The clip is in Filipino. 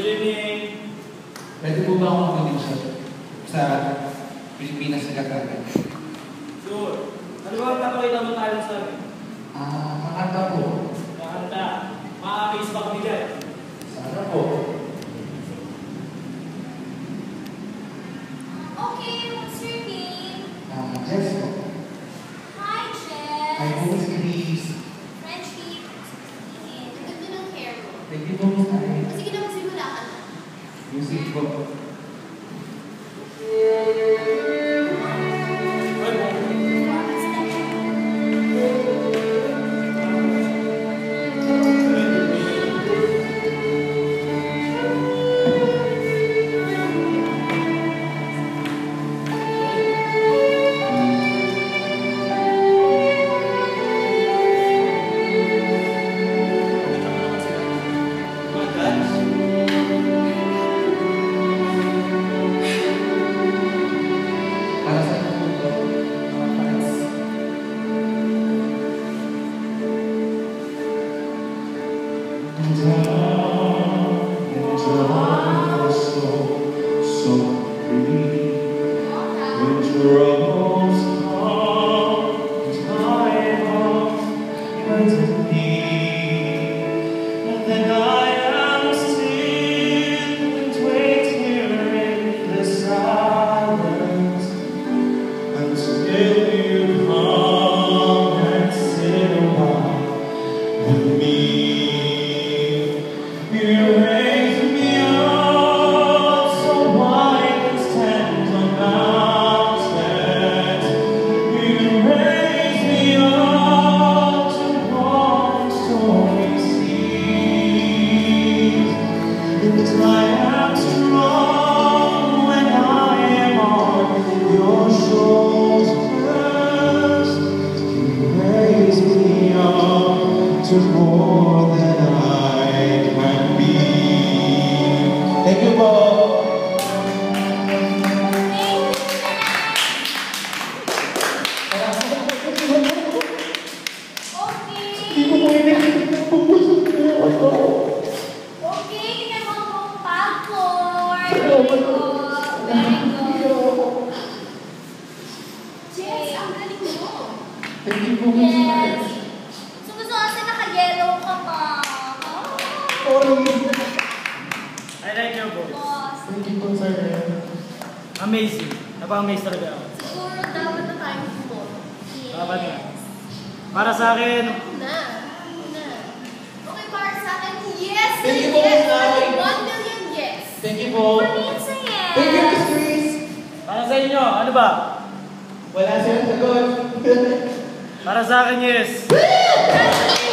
Good evening. Pwede po ba akong mag-audition sa Pilipinas sa Katagan? Sure. Ano ba ang papakita mo tayo sa amin? Makanta po. Makanta. Makakis pa kami dyan. Sana po. Okay, what's your name? Jess po. Hi, Jess. My name is Chris. Frenchie. Ang ganda ng hair mo. Thank you po tayo. Sige na, magsimula ka na. Music po. More than I can be. Thank you po. Okay, tingnan mo ang popcorn. Very good. Jess, ang galing mo. Thank you po. Yes. So gusto kasi naka-yellow ka pa. I like your voice. Boss. Thank you po, sir. Amazing. Napa-amaze talaga ako. Siguro dapat na tayo mo. Yes. Dapat nga. Para sa akin, Na. Okay, para sa akin, yes. Thank you po, yes. Nay. 1 million yes. Thank you po. For me, it's a yes. Thank you, Miss Chris. para sa inyo, ano ba? Wala silang sagot. Para sa akin, yes. Woo!